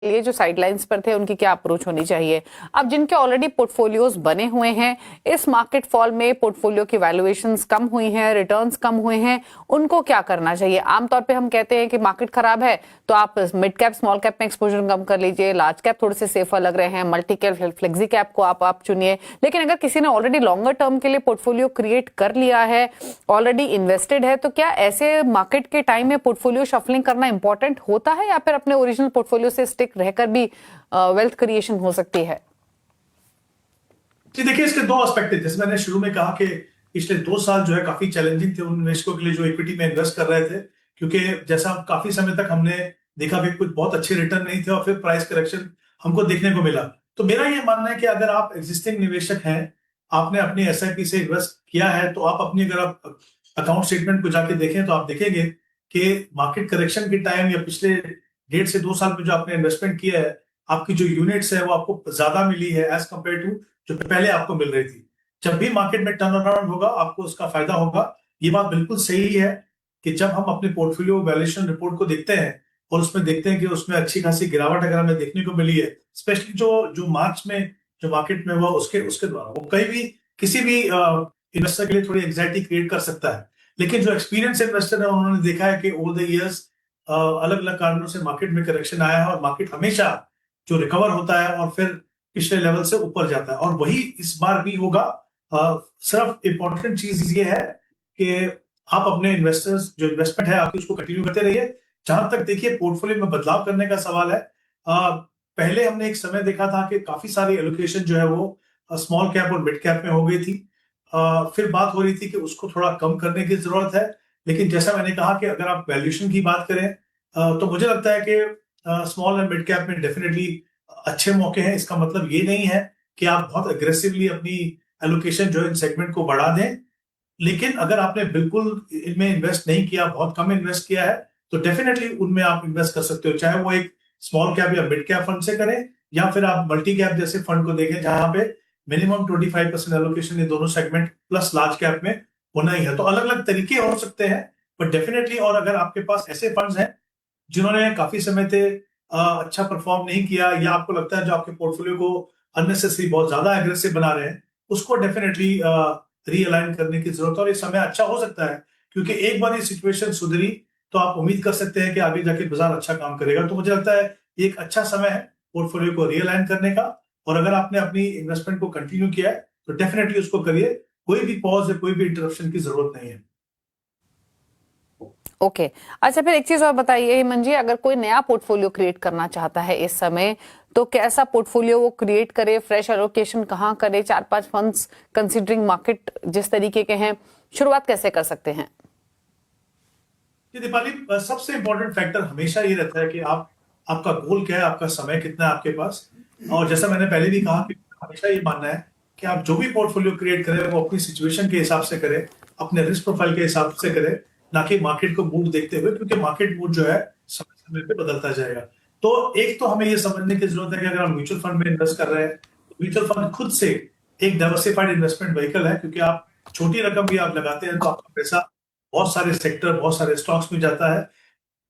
के लिए जो साइडलाइंस पर थे उनकी क्या अप्रोच होनी चाहिए? अब जिनके ऑलरेडी पोर्टफोलियोज बने हुए हैं, इस मार्केट फॉल में पोर्टफोलियो की वैल्यूएशंस कम हुई हैं, रिटर्न्स कम हुए हैं, उनको क्या करना चाहिए? आमतौर पे हम कहते हैं कि मार्केट खराब है तो आप मिड कैप स्मॉल कैप में एक्सपोजर कम कर लीजिए, लार्ज कैप थोड़े से सेफर लग रहे हैं, मल्टी कैप फ्लेक्सी कैप को आप चुनिए। लेकिन अगर किसी ने ऑलरेडी लॉन्गर टर्म के लिए पोर्टफोलियो क्रिएट कर लिया है, ऑलरेडी इन्वेस्टेड है, तो क्या ऐसे मार्केट के टाइम में पोर्टफोलियो शफलिंग करना इंपॉर्टेंट होता है या फिर अपने ओरिजिनल पोर्टफोलियो से स्टिक रहकर भी वेल्थ क्रिएशन हो सकती है? जी देखिए, इसके दो एस्पेक्ट थे। जैसे मैंने शुरू में कहा कि पिछले 2 साल जो है काफी चैलेंजिंग थे उन निवेशकों के लिए जो इक्विटी में इन्वेस्ट कर रहे थे, क्योंकि जैसा काफी समय तक हमने देखा कि कुछ बहुत अच्छे रिटर्न नहीं थे और फिर प्राइस करेक्शन हमको देखने को मिला। तो मेरा ये मानना है कि अगर आप एग्जिस्टिंग निवेशक हैं, आपने अपनी एसआईपी से इन्वेस्ट किया है, तो आप अपनी अगर आप अकाउंट स्टेटमेंट को जाके देखें तो आप देखेंगे कि मार्केट करेक्शन के टाइम या पिछले 1.5 से 2 साल में जो आपने इन्वेस्टमेंट किया है, आपकी जो यूनिट्स है वो आपको ज्यादा मिली है एज कम्पेयर टू जो पहले आपको मिल रही थी। जब भी मार्केट में टर्न अराउंड होगा आपको उसका फायदा होगा। ये बात बिल्कुल सही है कि जब हम अपने पोर्टफोलियो वैल्यूएशन रिपोर्ट को देखते हैं और उसमें देखते हैं कि उसमें अच्छी खासी गिरावट अगर हमें देखने को मिली है, स्पेशली जो जो मार्च में जो मार्केट में हुआ उसके उसके द्वारा, वो कहीं भी किसी भी इन्वेस्टर के लिए थोड़ी एंग्जाइटी क्रिएट कर सकता है। लेकिन जो एक्सपीरियंस इन्वेस्टर है उन्होंने देखा है कि ओवर द ईयर्स अलग अलग कारणों से मार्केट में करेक्शन आया है और मार्केट हमेशा जो रिकवर होता है और फिर पिछले लेवल से ऊपर जाता है, और वही इस बार भी होगा। सिर्फ इंपॉर्टेंट चीज ये है कि आप अपने इन्वेस्टर्स जो इन्वेस्टमेंट है आपकी उसको कंटिन्यू करते रहिए। जहां तक देखिए पोर्टफोलियो में बदलाव करने का सवाल है, पहले हमने एक समय देखा था कि काफी सारी एलोकेशन जो है वो स्मॉल कैप और मिड कैप में हो गई थी। फिर बात हो रही थी कि उसको थोड़ा कम करने की जरूरत है। लेकिन जैसा मैंने कहा कि अगर आप वैल्यूएशन की बात करें तो मुझे लगता है कि स्मॉल एंड मिड कैप में डेफिनेटली अच्छे मौके हैं। इसका मतलब ये नहीं है कि आप बहुत अग्रेसिवली अपनी एलोकेशन जो इन सेगमेंट को बढ़ा दें, लेकिन अगर आपने बिल्कुल इनमें इन्वेस्ट नहीं किया, बहुत कम इन्वेस्ट किया है, तो डेफिनेटली उनमें आप इन्वेस्ट कर सकते हो, चाहे वो एक स्मॉल कैप या मिड कैप फंड से करें या फिर आप मल्टी कैप जैसे फंड को देखें जहां पे मिनिमम 25% एलोकेशन ये दोनों सेगमेंट प्लस लार्ज कैप में होना ही है। तो अलग अलग तरीके हो सकते हैं, बट डेफिनेटली। और अगर आपके पास ऐसे फंड्स हैं जिन्होंने काफी समय से अच्छा परफॉर्म नहीं किया, या आपको लगता है जो आपके पोर्टफोलियो को अननेसेसरी बहुत ज्यादा एग्रेसिव बना रहे हैं, उसको डेफिनेटली रीअलाइन करने की जरूरत है। और ये समय अच्छा हो सकता है क्योंकि एक बार ये सिचुएशन सुधरी तो आप उम्मीद कर सकते हैं कि आगे जाके बाजार अच्छा काम करेगा। तो मुझे लगता है ये एक अच्छा समय है पोर्टफोलियो को रीअलाइन करने का। और अगर आपने अपनी इन्वेस्टमेंट को कंटिन्यू किया है तो डेफिनेटली उसको करिए, कोई भी पॉज या कोई भी इंटरप्शन की जरूरत नहीं है। ओके अच्छा, फिर एक चीज और बताइए हेमंत जी, अगर कोई नया पोर्टफोलियो क्रिएट करना चाहता है इस समय, तो कैसा पोर्टफोलियो वो क्रिएट करे, फ्रेश एलोकेशन कहाँ करे, 4-5 फंड्स कंसीडरिंग मार्केट जिस तरीके के हैं, शुरुआत कैसे कर सकते हैं? दीपाली, सबसे इंपॉर्टेंट फैक्टर हमेशा ये रहता है कि आपका गोल क्या है, आपका समय कितना है आपके पास। और जैसा मैंने पहले भी कहा कि हमेशा ये मानना है कि आप जो भी पोर्टफोलियो क्रिएट करें वो अपनी सिचुएशन के हिसाब से करें, अपने रिस्क प्रोफाइल के हिसाब से करें, ना कि मार्केट को मूड देखते हुए, क्योंकि मार्केट मूड जो है समय समय पे बदलता जाएगा। तो एक तो हमें ये समझने की जरूरत है कि अगर आप म्यूचुअल फंड में इन्वेस्ट कर रहे हैं तो म्यूचुअल फंड खुद से एक डाइवर्सिफाइड इन्वेस्टमेंट व्हीकल है, क्योंकि आप छोटी रकम भी आप लगाते हैं तो आपका पैसा बहुत सारे सेक्टर, बहुत सारे स्टॉक्स में जाता है।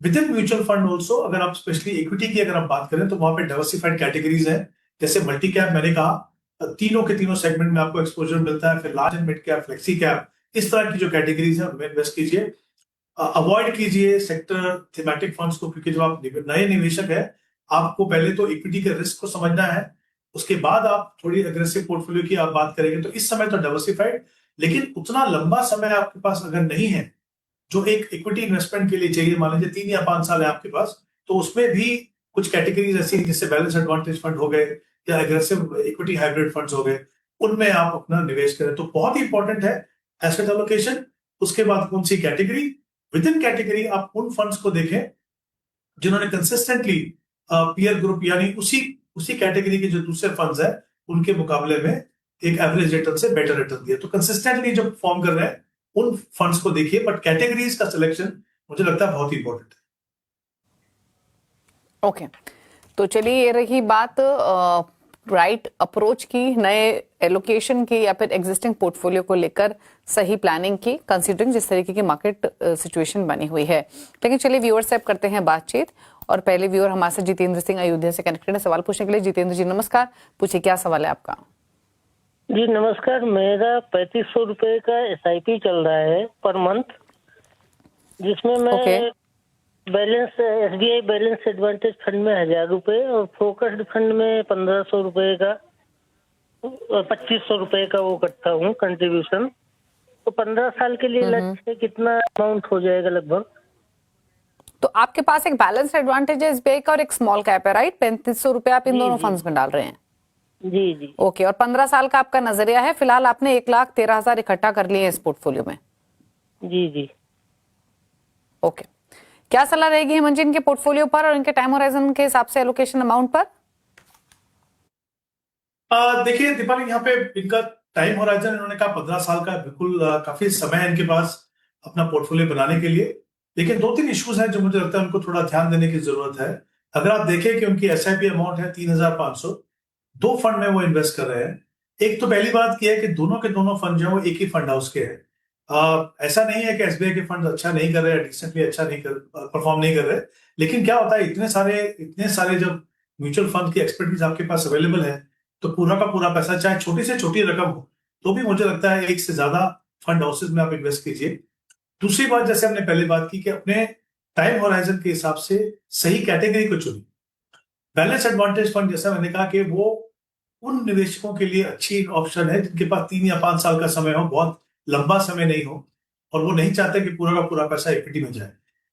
With in mutual fund also अगर आप स्पेशली इक्विटी की अगर आप बात करें तो वहां पे डाइवर्सिफाइड कैटेगरीज हैं। जैसे मल्टी कैप मैंने कहा, तीनों के तीनों सेगमेंट में आपको एक्सपोजर मिलता है। फिर large and mid cap, flexi cap, इस तरह की जो कैटेगरीज है उनमें इन्वेस्ट कीजिए। अवॉइड कीजिए सेक्टर थीमेटिक फंड्स को, क्योंकि जब आप नए निवेशक है आपको पहले तो इक्विटी के रिस्क को समझना है, उसके बाद आप थोड़ी अग्रेसिव पोर्टफोलियो की आप बात करेंगे। तो इस समय तो डाइवर्सिफाइड, लेकिन उतना लंबा समय आपके पास अगर नहीं है जो एक इक्विटी इन्वेस्टमेंट के लिए चाहिए, मान लीजिए 3 या 5 साल है आपके पास, तो उसमें भी कुछ कैटेगरीज ऐसी हैं जैसे बैलेंस एडवांटेज फंड हो गए या एग्रेसिव इक्विटी हाइब्रिड फंड्स हो गए, उनमें आप अपना निवेश करें। तो बहुत ही इंपॉर्टेंट है एसेट एलोकेशन। उसके बाद कौन सी कैटेगरी, विद इन कैटेगरी आप उन फंड्स को देखें जिन्होंने कंसिस्टेंटली पीयर ग्रुप यानी उसी उसी कैटेगरी के जो दूसरे फंड्स हैं उनके मुकाबले में एक एवरेज रिटर्न से बेटर रिटर्न दिया। तो कंसिस्टेंटली जो परफॉर्म कर रहे हैं उन फंड्स को देखिए, बट कैटेगरीज का सिलेक्शन मुझे लगता है बहुत ही इंपॉर्टेंट है। ओके तो चलिए, ये रही बात राइट अप्रोच की, नए एलोकेशन की या फिर एग्जिस्टिंग पोर्टफोलियो को लेकर सही प्लानिंग की, कंसीडरिंग जिस तरीके की मार्केट सिचुएशन बनी हुई है। लेकिन चलिए व्यूअर्स से अब करते हैं बातचीत और पहले व्यूअर हमारे साथ जितेंद्र सिंह अयोध्या से कनेक्टेड है सवाल पूछने के लिए। जितेंद्र जी नमस्कार, पूछिए क्या सवाल है आपका। जी नमस्कार, मेरा 3500 रुपए का SIP चल रहा है पर मंथ, जिसमें मैं balance SBI balance advantage fund में 1000 रुपए और फोकस्ड फंड में 1500 रुपए का 2500 रुपए का वो करता हूँ कंट्रीब्यूशन। तो 15 साल के लिए लक्ष्य कितना अमाउंट हो जाएगा लगभग? तो आपके पास एक बैलेंस एडवांटेज है SBI का और एक स्मॉल कैप है, राइट? 3500 रुपए आप इन दोनों फंड्स में डाल रहे हैं। जी जी ओके, और 15 साल का आपका नजरिया है। फिलहाल आपने 1,13,000 इकट्ठा कर लिए हैं इस पोर्टफोलियो में। जी जी ओके, क्या सलाह रहेगी हेमंत जी इनके पोर्टफोलियो पर और इनके टाइम होराइजन के हिसाब से एलोकेशन अमाउंट पर? देखिए दीपाली, यहाँ पे इनका टाइम होराइजन इन्होंने कहा 15 साल का, बिल्कुल काफी समय है इनके पास अपना पोर्टफोलियो बनाने के लिए। लेकिन 2-3 इश्यूज हैं जो मुझे लगता है उनको थोड़ा ध्यान देने की जरूरत है। अगर आप देखें कि उनकी SIP अमाउंट है 3,500, 2 फंड में वो इन्वेस्ट कर रहे हैं। एक तो पहली बात यह है कि दोनों के दोनों फंड जो है वो एक ही फंड हाउस के हैं। ऐसा नहीं है कि SBI के फंड अच्छा नहीं कर रहे, डिसेंटली अच्छा नहीं कर परफॉर्म नहीं कर रहे। लेकिन क्या होता है, इतने सारे जब म्यूचुअल फंड की एक्सपर्टीज आपके पास अवेलेबल है तो पूरा का पूरा पैसा, चाहे छोटी से छोटी रकम हो, तो भी मुझे लगता है एक से ज्यादा फंड हाउसेज में आप इन्वेस्ट कीजिए। दूसरी बात, जैसे हमने पहले बात की कि अपने टाइम होराइजन के हिसाब से सही कैटेगरी को चुनिए। बैलेंस एडवांटेज फंड, जैसा मैंने कहा कि वो उन निवेशकों के लिए अच्छी ऑप्शन है जिनके पास 3 या 5 साल का समय हो, बहुत लंबा समय नहीं हो, और वो नहीं चाहते कि पूरा का पूरा पैसा इक्विटी में जाए।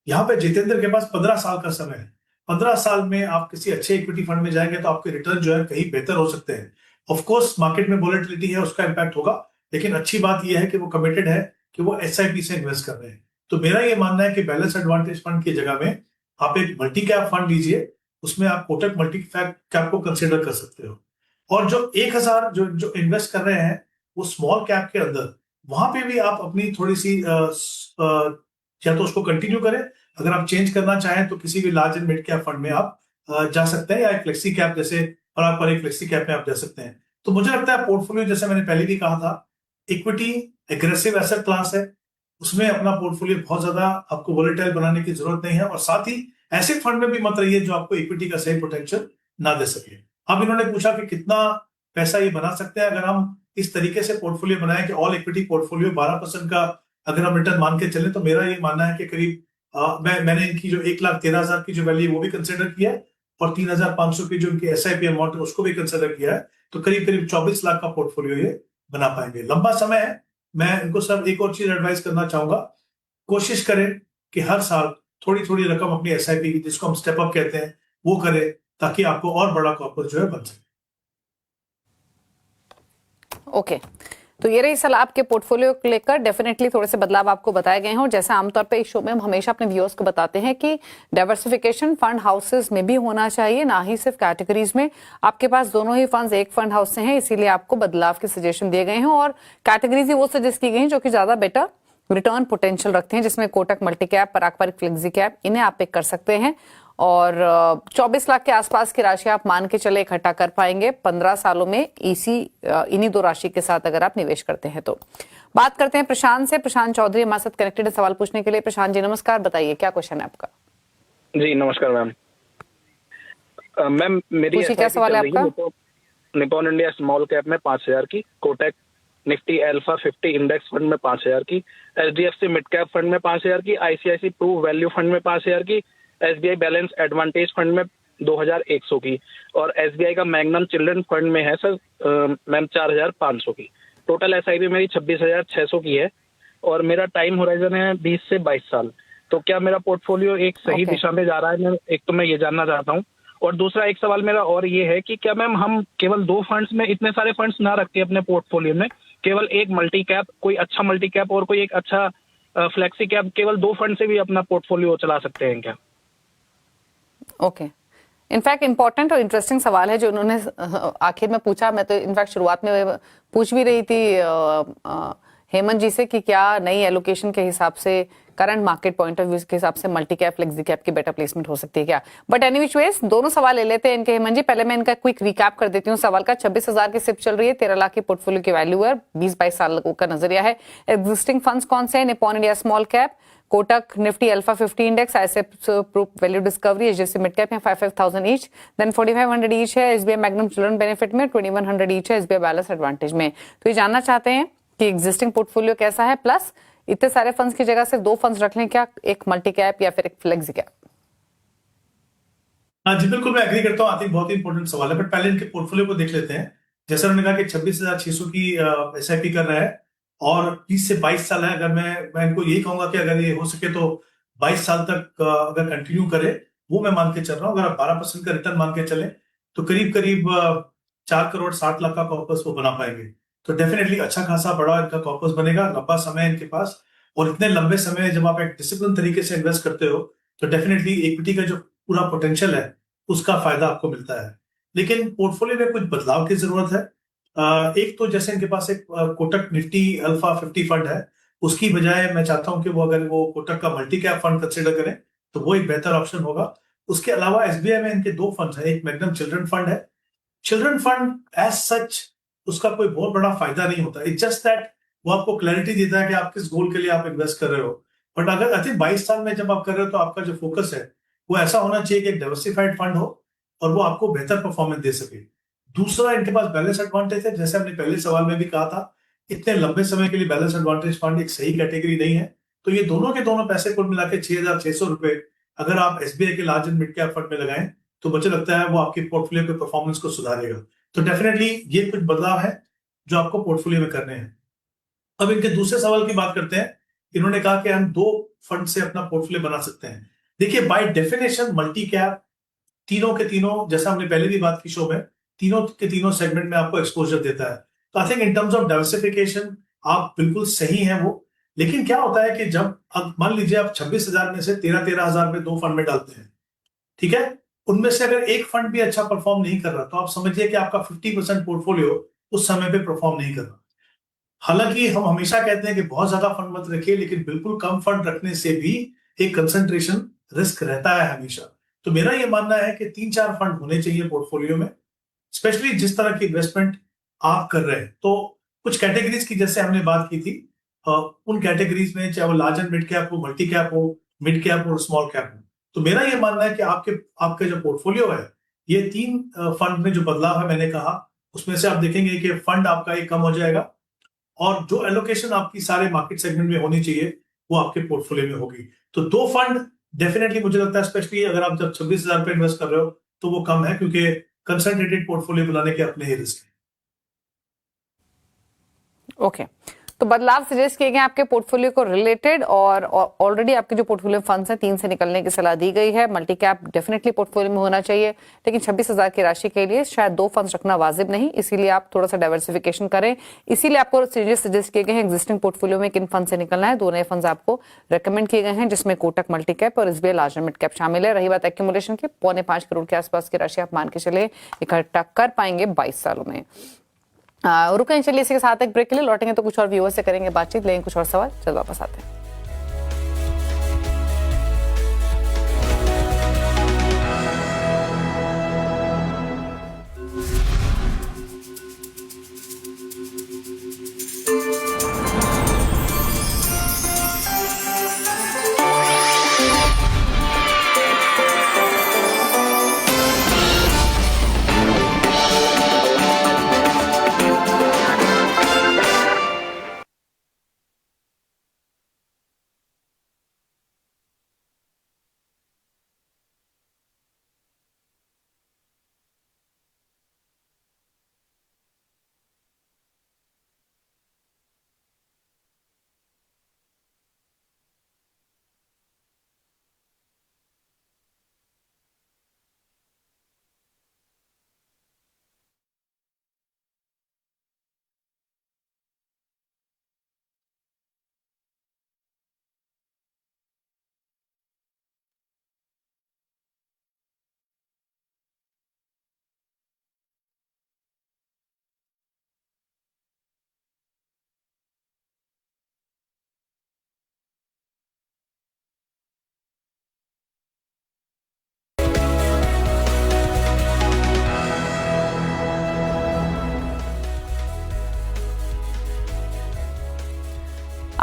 यहाँ पे जितेंद्र के पास 15 साल का समय है। 15 साल में आप किसी अच्छे इक्विटी फंड में जाएंगे तो आपके रिटर्न जो है कहीं बेहतर हो सकते हैं। ऑफ कोर्स मार्केट में वोलेटिलिटी है, उसका इंपैक्ट होगा, लेकिन अच्छी बात यह है कि वो कमिटेड है कि वो SIP से इन्वेस्ट कर रहे हैं। तो मेरा ये मानना है कि बैलेंस एडवांटेज फंड की जगह में आप एक मल्टी कैप फंड लीजिए, उसमें आप कोटक मल्टी कैप को कंसिडर कर सकते हो। और जो 1,000 जो इन्वेस्ट कर रहे हैं वो स्मॉल कैप के अंदर, वहां पे भी आप अपनी थोड़ी सी या तो उसको कंटिन्यू करें, अगर आप चेंज करना चाहें तो किसी भी large and mid cap fund में आप जा सकते हैं, या एक फ्लेक्सी कैप जैसे और एक फ्लेक्सी कैप में आप जा सकते हैं। तो मुझे लगता है पोर्टफोलियो, जैसे मैंने पहले भी कहा था, इक्विटी एग्रेसिव एसेट क्लास है, उसमें अपना पोर्टफोलियो बहुत ज्यादा आपको वोलेटाइल बनाने की जरूरत नहीं है। और साथ ही ऐसे फंड में भी मत रहिए जो आपको इक्विटी का सही पोटेंशियल ना दे सके। अब इन्होंने पूछा कि कितना पैसा ये बना सकते हैं। अगर हम इस तरीके से पोर्टफोलियो बनाए कि ऑल इक्विटी पोर्टफोलियो 12% का अगर हम रिटर्न मान के चले, तो मेरा ये मानना है कि करीब मैंने इनकी जो 1,13,000 की जो वैल्यू वो भी कंसिडर किया है, और 3,500 की जो इनकी SIP अमाउंट है उसको भी कंसिडर किया है। तो करीब करीब 24 लाख का पोर्टफोलियो ये बना पाएंगे। लंबा समय है। मैं इनको सब एक और चीज एडवाइस करना चाहूंगा, कोशिश करें कि हर साल थोड़ी थोड़ी रकम अपनी SIP की, जिसको हम स्टेप अप कहते हैं, वो करें, ताकि आपको और बड़ा कॉर्पस जो है बन सके। ओके, तो ये रही सलाह आपके पोर्टफोलियो को लेकर। डेफिनेटली थोड़े से बदलाव आपको बताए गए हैं, और जैसे आमतौर पे इस शो में हम हमेशा अपने व्यूअर्स को बताते हैं कि डाइवर्सिफिकेशन फंड हाउसेस में भी होना चाहिए, ना ही सिर्फ कैटेगरीज में। आपके पास दोनों ही फंड्स एक फंड हाउस से हैं, इसीलिए आपको बदलाव के सजेशन दिए गए हैं, और कैटेगरीज ही वो सजेस्ट की गई हैं जो कि ज्यादा बेटर रिटर्न पोटेंशियल रखते हैं, जिसमें कोटक मल्टी कैप, पारंपरिक फ्लेक्सी कैप, इन्हें आप पिक कर सकते हैं। और 24 लाख के आसपास की राशि आप मान के चले इकट्ठा कर पाएंगे 15 सालों में इन्हीं 2 राशि के साथ अगर आप निवेश करते हैं तो। बात करते हैं प्रशांत से। प्रशांत चौधरी हमारे साथ कनेक्टेड है सवाल पूछने के लिए। प्रशांत जी नमस्कार, बताइए क्या क्वेश्चन है आपका। जी नमस्कार मैम। मैम मेरी क्या सवाल है आपका? निपॉन इंडिया स्मॉल कैप में 5,000 की, Kotak Nifty alpha 50 index fund में 5,000 की, HDFC मिड कैप फंड में 5,000 की, ICICI प्रू वैल्यू फंड में 5,000 की, SBI बैलेंस एडवांटेज फंड में 2,100 की, और SBI का मैग्नम चिल्ड्रन फंड में है सर मैम 4,500 की। टोटल SIP मेरी 26,600 की है, और मेरा टाइम होराइजन है 20 से 22 साल। तो क्या मेरा पोर्टफोलियो एक सही दिशा में जा रहा है? मैं एक तो मैं ये जानना चाहता हूँ, और दूसरा एक सवाल मेरा और ये है कि क्या मैम हम केवल 2 फंड्स में, इतने सारे फंड्स ना रखते अपने पोर्टफोलियो में, केवल एक मल्टी कैप, कोई अच्छा मल्टी कैप और कोई एक अच्छा फ्लेक्सी कैप, केवल 2 फंड से भी अपना पोर्टफोलियो चला सकते हैं क्या? ओके, इनफैक्ट इंपॉर्टेंट और इंटरेस्टिंग सवाल है जो उन्होंने आखिर में पूछा। मैं तो इनफैक्ट शुरुआत में पूछ भी रही थी हेमंत जी से कि क्या नई एलोकेशन के हिसाब से current market point of view के हिसाब से मल्टी कैप फ्लेक्सी कैप की बेटर प्लेसमेंट हो सकती है क्या? बट एनी विच वेज दोनों सवाल ले लेते हैं इनके हेमंत जी। पहले मैं इनका क्विक रिकैप कर देती हूँ सवाल का। 26,000 की सिप चल रही है, 13 लाख की पोर्टफोलियो की वैल्यू है, 20-22 साल का नजरिया है। एग्जिस्टिंग फंड्स कौन से हैं? Nippon India small cap, Kotak Nifty alpha 50 index, ISF value discovery, HDFC mid cap में 5,000 ईच, देन 4,500 ईच है एसबीआई मैग्नम चिल्ड्रन बेनिफिट में, 2,100 ईच है एसबीआई बैलेंस एडवांटेज में। तो ये जानना चाहते हैं कि एग्जिस्टिंग पोर्टफोलियो कैसा है, प्लस इतने सारे फंड्स की जगह सिर्फ 2 फंड्स रख लें क्या, एक मल्टी कैप या फिर एक फ्लेक्सी कैप? हाँ जी, बिल्कुल मैं एग्री करता हूँ। आई थिंक बहुत ही इंपॉर्टेंट सवाल है, बट पहले इनके पोर्टफोलियो को देख लेते हैं। जैसे उन्होंने कहा कि 26,600 की एसआईपी कर रहा है और 20 से 22 साल है। अगर मैं इनको यही कहूंगा कि अगर ये हो सके तो 22 साल तक अगर कंटिन्यू करे, वो मैं मान के चल रहा हूँ। अगर आप 12% का रिटर्न मान के चले तो करीब करीब 4 करोड़ 60 लाख का कॉर्पस वो बना पाएंगे। तो डेफिनेटली अच्छा खासा बड़ा इनका कॉर्पस बनेगा, लंबा समय है इनके पास। और इतने लंबे समय जब आप एक डिसिप्लिन तरीके से इन्वेस्ट करते हो तो डेफिनेटली इक्विटी का जो पूरा पोटेंशियल है उसका फायदा आपको मिलता है। लेकिन पोर्टफोलियो में कुछ बदलाव की जरूरत है। एक तो जैसे इनके पास एक कोटक निफ्टी अल्फा 50 फंड है, उसकी बजाय मैं चाहता हूं कि वो अगर वो कोटक का मल्टी कैप फंड कंसिडर करें तो वो एक बेहतर ऑप्शन होगा। उसके अलावा एसबीआई में इनके 2 फंड है, एक मैग्नम चिल्ड्रन फंड है। चिल्ड्रन फंड एज सच उसका कोई बहुत बड़ा फायदा नहीं होता, इट्स जस्ट दैट वो आपको क्लैरिटी देता है कि आप किस गोल के लिए आप इन्वेस्ट कर रहे हो। बट अगर आई थिंक 22 साल में जब आप कर रहे हो तो आपका जो फोकस है वो ऐसा होना चाहिए कि एक डाइवर्सिफाइड फंड हो और वो आपको बेहतर परफॉर्मेंस दे सके। दूसरा, इनके पास बैलेंस एडवांटेज है। जैसे हमने पहले सवाल में भी कहा था, इतने लंबे समय के लिए बैलेंस एडवांटेज फंड एक सही कैटेगरी नहीं है। तो ये दोनों के दोनों पैसे कुल मिला के 6,600 रुपए अगर आप एसबीआई के large and mid cap fund में लगाएं तो मुझे लगता है वो आपकी पोर्टफोलियो के परफॉर्मेंस को सुधारेगा। तो डेफिनेटली ये कुछ बदलाव है जो आपको पोर्टफोलियो में करने हैं। अब इनके दूसरे सवाल की बात करते हैं। इन्होंने कहा कि हम 2 फंड से अपना पोर्टफोलियो बना सकते हैं। देखिए, बाय डेफिनेशन मल्टी कैप तीनों के तीनों, जैसा हमने पहले भी बात की शो में, तीनों के तीनों सेगमेंट में आपको एक्सपोजर देता है। तो I think in terms of diversification आप बिल्कुल सही हैं वो। लेकिन क्या होता है कि जब मान लीजिए आप 26,000 में से 13,000 में 2 फंड में डालते हैं, ठीक है, उनमें से अगर एक फंड भी अच्छा परफॉर्म नहीं कर रहा तो आप समझिए कि आपका 50% पोर्टफोलियो उस समय पे परफॉर्म नहीं कर रहा। हालांकि हम हमेशा कहते हैं कि बहुत ज्यादा फंड मत रखिए, लेकिन बिल्कुल कम फंड रखने से भी एक कंसंट्रेशन रिस्क रहता है हमेशा। तो मेरा ये मानना है कि 3-4 फंड होने चाहिए पोर्टफोलियो में, स्पेशली जिस तरह की इन्वेस्टमेंट आप कर रहे हैं। तो कुछ कैटेगरीज की जैसे हमने बात की थी, उन कैटेगरीज में चाहे वो लार्ज एंड मिड कैप हो, मल्टी कैप हो, मिड कैप हो, स्मॉल कैप हो। तो मेरा ये मानना है कि आपके जो पोर्टफोलियो है, ये 3 फंड में जो बदलाव है मैंने कहा, उसमें से आप देखेंगे कि फंड आपका एक कम हो जाएगा और जो एलोकेशन आपकी सारे मार्केट सेगमेंट में होनी चाहिए वो आपके पोर्टफोलियो में होगी। तो 2 फंड डेफिनेटली मुझे लगता है, स्पेशली अगर आप जब 26,000 पे इन्वेस्ट कर रहे हो तो वो कम है, क्योंकि कंसंट्रेटेड पोर्टफोलियो बनाने के अपने ही रिस्क है। ओके, तो बदलाव सजेस्ट किए गए आपके पोर्टफोलियो को रिलेटेड, और ऑलरेडी आपके जो पोर्टफोलियो फंड्स हैं 3 से निकलने की सलाह दी गई है। मल्टी कैप डेफिनेटली पोर्टफोलियो में होना चाहिए, लेकिन 26,000 की राशि के लिए शायद 2 फंड्स रखना वाजिब नहीं, इसीलिए आप थोड़ा सा डाइवर्सिफिकेशन करें। इसीलिए आपको सजेस्ट किए गए हैं एग्जिस्टिंग पोर्टफोलियो में किन फंड से निकलना है। 2 नए फंड्स आपको रेकमेंड किए गए हैं, जिसमें कोटक मल्टी कैप और SBI large and mid cap शामिल है। रही बात एक्यूमुलेशन की, 4.25 करोड़ के आसपास की राशि आप मान के चले इकट्ठा कर पाएंगे 22 सालों में। रुकें, चलिए इसी के साथ एक ब्रेक के लिए लौटेंगे तो कुछ और व्यूअर्स से करेंगे बातचीत, लेंगे कुछ और सवाल। चलो वापस आते हैं।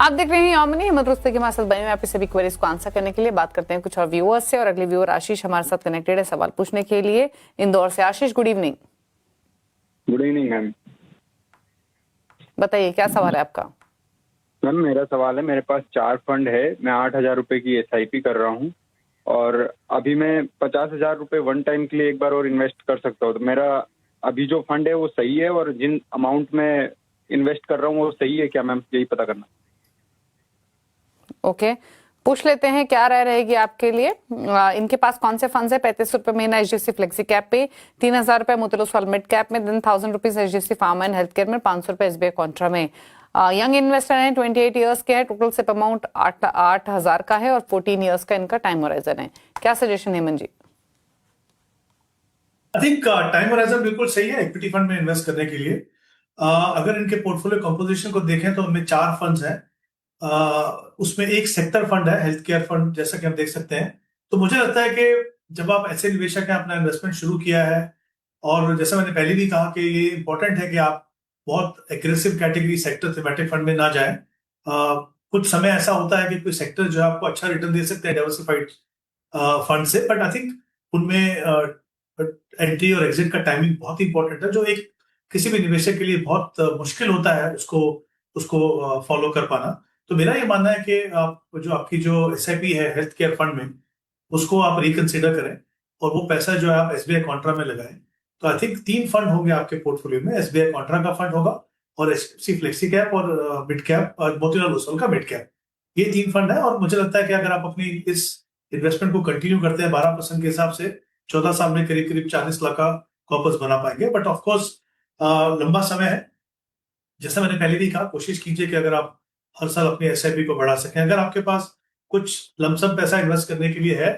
आप देख रहे हैं यामिनी हिम्मत रुस्तगी के हमारे साथ बने हुए आपके सभी क्वेरीज को आंसर करने के लिए। बात करते हैं कुछ और व्यूअर्स से और अगले व्यूअर आशीष हमारे साथ कनेक्टेड है सवाल पूछने के लिए इंदौर से। Ashish, good evening. Good evening ma'am. बताइए क्या सवाल है आपका। मैम मेरा सवाल है, मेरे पास 4 फंड है, मैं 8,000 रुपए की SIP कर रहा हूँ और अभी मैं 50,000 रुपए वन टाइम के लिए एक बार और इन्वेस्ट कर सकता हूँ। तो मेरा अभी जो फंड है वो सही है और जिन अमाउंट में इन्वेस्ट कर रहा हूँ वो सही है क्या मैम, यही पता करना। ओके, पूछ लेते हैं क्या राय रहेगी आपके लिए। इनके पास कौन से फंड्स है। 35 रुपए महीना HDFC फ्लेक्सी कैप पे, 3,000 रुपए मोतीलाल ओसवाल मिड कैप में, then 1,000 rupees HDFC pharma and health care में, 500 रुपए SBI कॉन्ट्रा में। यंग इन्वेस्टर है, 28 इयर्स के है, टोटल सिप अमाउंट 8,000 का है और 14 इयर्स का इनका टाइम होराइजन है। क्या suggestion Hemant ji. I think time horizon बिल्कुल सही है इक्विटी फंड में इन्वेस्ट करने के लिए। अगर इनके पोर्टफोलियो कंपोजिशन को देखें तो उनमें 4 फंड्स हैं। उसमें एक सेक्टर फंड है, हेल्थ केयर फंड, जैसा कि हम देख सकते हैं। तो मुझे लगता है कि जब आप ऐसे निवेशक हैं, अपना इन्वेस्टमेंट शुरू किया है, और जैसा मैंने पहले भी कहा कि ये इंपॉर्टेंट है कि आप बहुत aggressive category sector thematic fund में ना जाएं। कुछ समय ऐसा होता है कि कोई सेक्टर जो है आपको अच्छा रिटर्न दे सकते हैं डाइवर्सिफाइड फंड से, बट आई थिंक उनमें एंट्री और एग्जिट का टाइमिंग बहुत इंपॉर्टेंट है, जो एक किसी भी निवेशक के लिए बहुत मुश्किल होता है उसको फॉलो कर पाना। तो मेरा ये मानना है कि आप जो आपकी जो SIP है हेल्थ केयर फंड में, उसको आप रिकंसिडर करें और वो पैसा जो है आप SBI कॉन्ट्रा में लगाएं। तो आई थिंक 3 फंड होंगे आपके पोर्टफोलियो में। SBI कॉन्ट्रा का फंड होगा और HDFC फ्लेक्सी कैप और मिड कैप और मोतीलाल ओसवाल का मिड कैप। ये 3 फंड है और मुझे लगता है कि अगर आप अपनी इस इन्वेस्टमेंट को कंटिन्यू करते हैं 12% के हिसाब से, 14 साल में करीब करीब 40 लाख का कॉर्पस बना पाएंगे। बट ऑफकोर्स लंबा समय है। जैसा मैंने पहले भी कहा, कोशिश कीजिए कि अगर आप हर साल अपनी SIP को बढ़ा सकें। अगर आपके पास कुछ लमसम पैसा इन्वेस्ट करने के लिए है,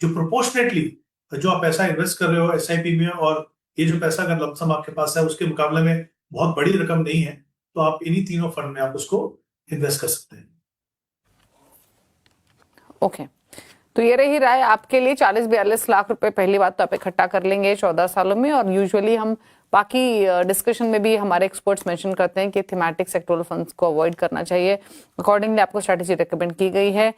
जो प्रोपोर्शनेटली जो आप पैसा इन्वेस्ट कर रहे हो SIP में, और ये जो पैसा अगर लमसम आपके पास है उसके मुकाबले में बहुत बड़ी रकम नहीं है, तो आप इन्हीं तीनों फंड में आप उसको इन्वेस्ट कर सकते हैं। ओके, तो ये रही राय आपके लिए। 40-42 लाख रुपए पहली बात तो आप इकट्ठा कर लेंगे 14 सालों में, और यूजुअली हम बाकी डिस्कशन में भी हमारे एक्सपर्ट्स मेंशन करते हैं कि थीमेटिक सेक्टोरल फंड्स को अवॉइड करना चाहिए। अकॉर्डिंगली आपको स्ट्रैटेजी रिकमेंड की गई है।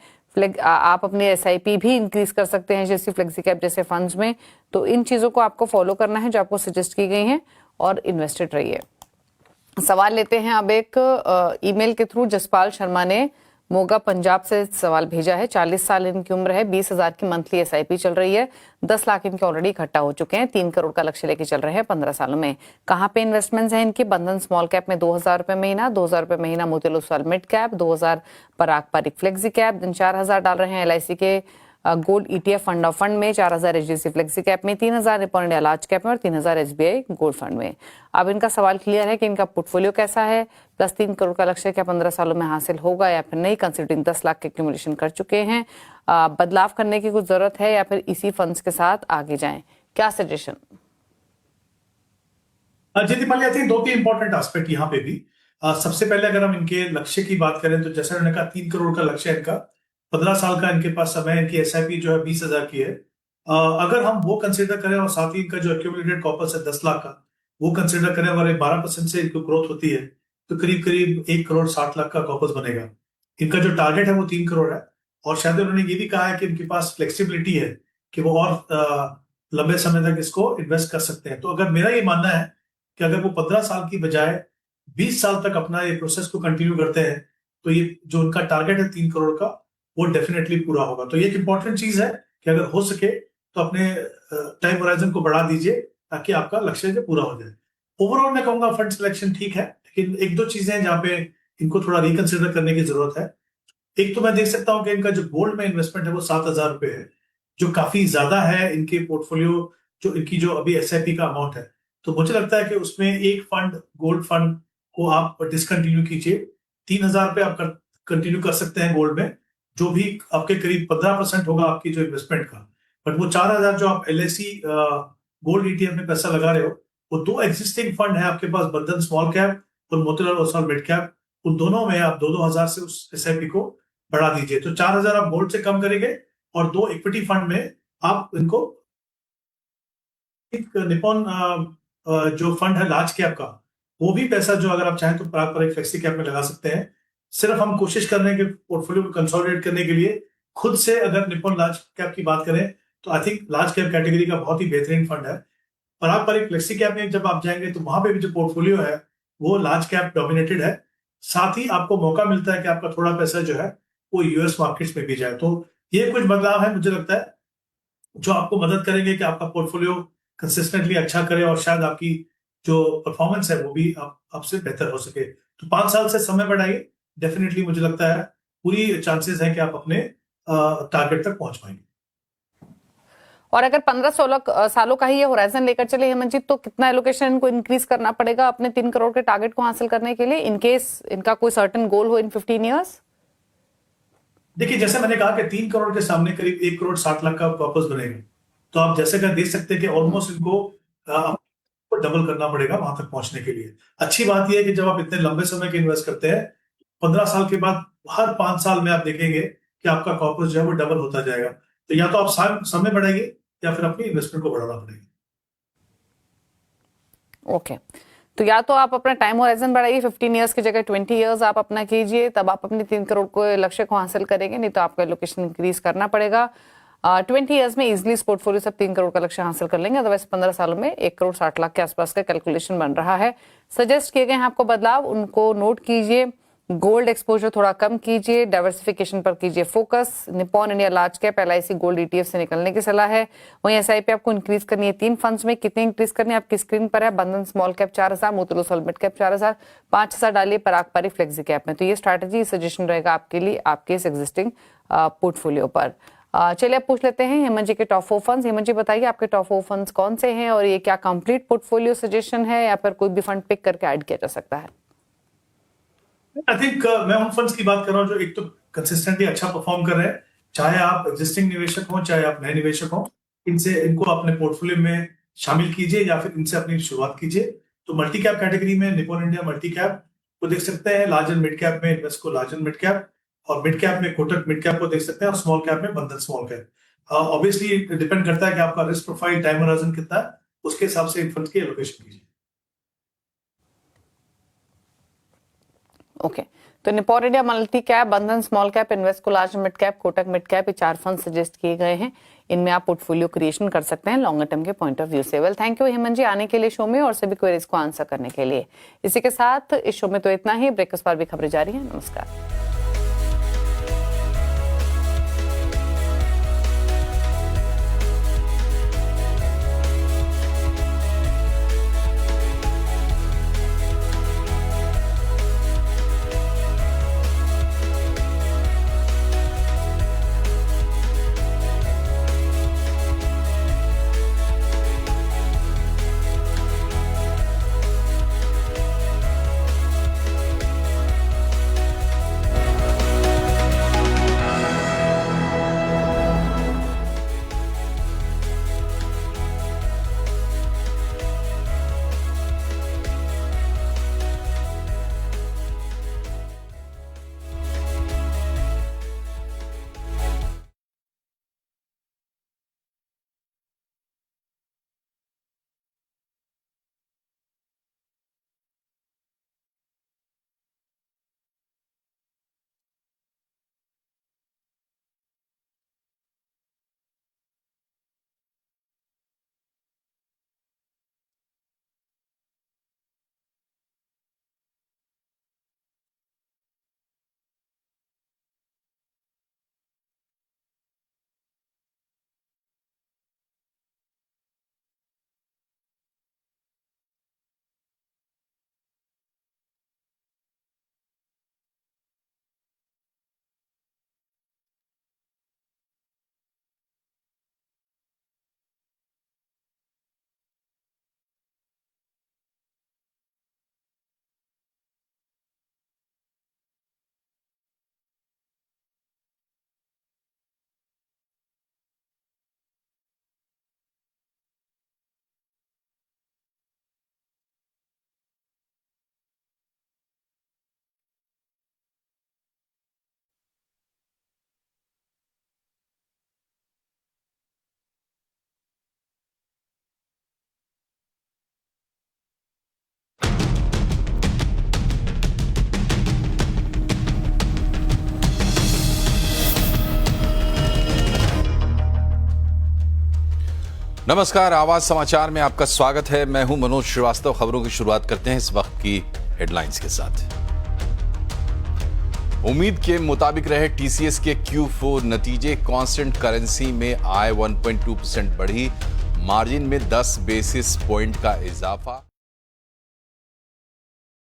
आप अपने SIP भी इंक्रीज कर सकते हैं जैसे फ्लेक्सी कैप जैसे फंड्स में। तो इन चीजों को आपको फॉलो करना है जो आपको सजेस्ट की गई हैं और इन्वेस्टेड रहिए। सवाल लेते हैं अब एक ईमेल के थ्रू। जसपाल शर्मा ने मोगा पंजाब से सवाल भेजा है। 40 साल इनकी उम्र है, 20,000 की मंथली SIP चल रही है, 10 लाख इनके ऑलरेडी इकट्ठा हो चुके हैं, 3 करोड़ का लक्ष्य लेके चल रहे हैं 15 सालों में। कहाँ पे इन्वेस्टमेंट्स हैं इनकी। बंधन स्मॉल कैप में 2,000 रुपए महीना, 2,000 रुपए महीना मोतीलाल ओसवाल मिड कैप, 2,000 पराग पारिक फ्लेक्सी कैप, दिन 4,000 डाल रहे हैं LIC के gold ETF fund of fund में, 4,000 HDFC फ्लेक्सी कैप में, 3,000 निप्पॉन इंडिया लार्ज कैप में और 3,000 SBI गोल्ड फंड में। अब इनका सवाल क्लियर है कि इनका पोर्टफोलियो कैसा है, प्लस 3 करोड़ का लक्ष्य क्या 15 सालों में हासिल होगा या फिर नहीं, कंसिडरिंग 10 लाख के एक्यूमुलेशन कर चुके हैं, बदलाव करने की कुछ जरूरत है या फिर इसी फंड्स के साथ आगे जाएं। क्या suggestion. Ji Deepali, I think 2-3 important aspect यहाँ पे भी। सबसे पहले अगर हम इनके लक्ष्य की बात करें तो जैसा उन्होंने कहा 3 करोड़ का लक्ष्य है इनका, 15 साल का इनके पास समय है, इनकी SIP जो है 20,000 की है। अगर हम वो कंसिडर करें और साथ ही इनका जो एक्यूमुलेटेड कॉर्पस है 10 लाख का, वो कंसिडर करें और 12% से इनको ग्रोथ होती है, तो करीब करीब 1 करोड़ 60 लाख का कॉर्पस बनेगा। इनका जो टारगेट है वो 3 करोड़ है, और शायद उन्होंने ये भी कहा है कि इनके पास फ्लेक्सिबिलिटी है कि वो और लंबे समय तक इसको इन्वेस्ट कर सकते हैं। तो अगर मेरा ये मानना है कि अगर वो 15 साल की बजाय 20 साल तक अपना ये प्रोसेस को कंटिन्यू करते हैं, तो ये जो उनका टारगेट है 3 करोड़ का, वो डेफिनेटली पूरा होगा। तो ये एक इंपॉर्टेंट चीज है कि अगर हो सके तो अपने टाइम होराइजन को बढ़ा दीजिए ताकि आपका लक्ष्य जो पूरा हो जाए। ओवरऑल मैं कहूंगा फंड सिलेक्शन ठीक है, लेकिन 1-2 चीजें हैं जहां पे इनको थोड़ा रिकंसिडर करने की जरूरत है। एक तो मैं देख सकता हूं कि इनका जो गोल्ड में इन्वेस्टमेंट है वो 7,000 रुपए है, जो काफी ज्यादा है इनके पोर्टफोलियो, जो इनकी जो अभी SIP का अमाउंट है। तो मुझे लगता है कि उसमें एक फंड गोल्ड फंड को आप डिसकंटिन्यू कीजिए। 3,000 रुपए आप कंटिन्यू कर सकते हैं गोल्ड में, जो भी आपके करीब 15% होगा आपकी जो इन्वेस्टमेंट का। बट वो 4,000 जो आप LIC गोल्ड ETF में पैसा लगा रहे हो, वो 2 एग्जिस्टिंग फंड है आपके पास, बंधन स्मॉल कैप और मोतीलाल ओसवाल मिड कैप। उन दोनों में आप 2,000 से उस SIP को बढ़ा दीजिए। तो 4,000 आप गोल्ड से कम करेंगे और 2 इक्विटी फंड में आप इनको, निप्पॉन जो फंड है लार्ज कैप का, वो भी पैसा जो अगर आप चाहें तो पारंपरिक फ्लेक्सी कैप में लगा सकते हैं। सिर्फ हम कोशिश कर रहे हैं कि पोर्टफोलियो को कंसोलिडेट करने के लिए खुद से अगर निप्पॉन लार्ज कैप की बात करें तो I think large cap category का बहुत ही बेहतरीन फंड है। पारंपरिक फ्लेक्सी कैप में जब आप जाएंगे तो वहां पे भी जो पोर्टफोलियो है वो लार्ज कैप डोमिनेटेड है। साथ ही आपको मौका मिलता है कि आपका थोड़ा पैसा जो है वो यूएस मार्केट्स में भी जाए। तो ये कुछ बदलाव है मुझे लगता है जो आपको मदद करेंगे कि आपका पोर्टफोलियो कंसिस्टेंटली अच्छा करे और शायद आपकी जो परफॉर्मेंस है वो भी आपसे बेहतर हो सके। तो 5 साल से समय बढ़ाइए, डेफिनेटली मुझे लगता है पूरी चांसेस है कि आप अपने टारगेट तक पहुंच पाएंगे। और अगर 15-16 सालों का ही ये होराइजन लेकर चले हेमंत जी, तो कितना एलोकेशन इनको इंक्रीज करना पड़ेगा अपने 3 करोड़ के टारगेट को हासिल करने के लिए, इन केस इनका कोई सर्टेन गोल हो इन 15 ईयर्स? देखिए, जैसे मैंने कहा कि 3 करोड़ के सामने करीब 1 करोड़ 60 लाख का कॉर्पस बनेगा, तो आप जैसे का देख सकते हैं कि ऑलमोस्ट इनको डबल करना पड़ेगा वहां तक पहुंचने के लिए। अच्छी बात यह है कि जब आप इतने लंबे समय के इन्वेस्ट करते हैं, 15 साल के बाद हर 5 साल में आप देखेंगे कि आपका कॉर्पस जो है वो डबल होता जाएगा। तो या तो आप समय बढ़ाइए या फिर अपनी इन्वेस्टमेंट को बढ़ाना पड़ेगा। ओके, तो या तो आप अपना टाइम होराइजन बढ़ाइए, 15 इयर्स की जगह 20 इयर्स आप अपना कीजिए, तब आप अपने 3 करोड़ को लक्ष्य को हासिल करेंगे। नहीं तो आपका एलोकेशन इंक्रीज करना पड़ेगा। 20 इयर्स में इजिली इस पोर्टफोलियो से 3 करोड़ का लक्ष्य हासिल कर लेंगे। अदरवाइज 15 सालों में 1 करोड़ 60 लाख के आसपास का कैलकुलेशन बन रहा है। सजेस्ट किए गए हैं आपको बदलाव, उनको नोट कीजिए। गोल्ड एक्सपोजर थोड़ा कम कीजिए, डाइवर्सिफिकेशन पर कीजिए focus. Nippon India large cap LIC gold ETF से निकलने की सलाह है। वहीं SIP आपको इंक्रीज करनी है 3 फंड्स में। कितनी इंक्रीज करनी है आपकी स्क्रीन पर है। बंधन small cap 4000, Motilal mid cap 4000, 5000 डालिए पराग पारी फ्लेक्सी कैप में। तो ये स्ट्रैटेजी सजेशन रहेगा आपके लिए आपके इस एग्जिस्टिंग पोर्टफोलियो पर। चलिए अब पूछ लेते हैं हेमंत जी के टॉप 4 फंड्स। हेमंत जी बताइए आपके टॉप 4 फंड्स कौन से हैं और ये क्या कंप्लीट पोर्टफोलियो सजेशन है या फिर कोई भी फंड पिक करके ऐड किया जा सकता है? आई थिंक मैं उन फंड्स की बात कर रहा हूं जो एक तो कंसिस्टेंटली अच्छा परफॉर्म कर रहे हैं, चाहे आप एग्जिस्टिंग निवेशक हो चाहे आप नए निवेशक हो। इनको अपने पोर्टफोलियो में शामिल कीजिए या फिर इनसे अपनी शुरुआत कीजिए। तो मल्टी कैप कैटेगरी में निप्पॉन इंडिया मल्टी कैप को देख सकते हैं, लार्ज एंड मिड कैप में Invesco large and mid cap, और मिड कैप में कोटक मिड कैप को देख सकते हैं, और स्मॉल कैप में बंधन स्मॉल कैप। ऑब्वियसली डिपेंड करता है कि आपका रिस्क प्रोफाइल, टाइम होराइजन कितना है, उसके हिसाब से इन फंड्स की एलोकेशन कीजिए। ओके, तो निप्पॉन इंडिया मल्टी कैप, बंधन small cap, Invesco large mid cap, Kotak mid cap, ये 4 फंड सजेस्ट किए गए हैं। इनमें आप पोर्टफोलियो क्रिएशन कर सकते हैं लॉन्गर टर्म के पॉइंट ऑफ व्यू से। वेल, थैंक यू हेमंत जी आने के लिए शो में और सभी क्वेरीज को आंसर करने के लिए। इसी के साथ इस शो में तो इतना ही। ब्रेकफास्ट पर भी खबरें जारी हैं। नमस्कार। नमस्कार, आवाज समाचार में आपका स्वागत है। मैं हूं मनोज श्रीवास्तव। खबरों की शुरुआत करते हैं इस वक्त की हेडलाइंस के साथ। उम्मीद के मुताबिक रहे टीसीएस के Q4 नतीजे। कांस्टेंट करेंसी में आय 1.2% बढ़ी, मार्जिन में 10 बेसिस पॉइंट का इजाफा।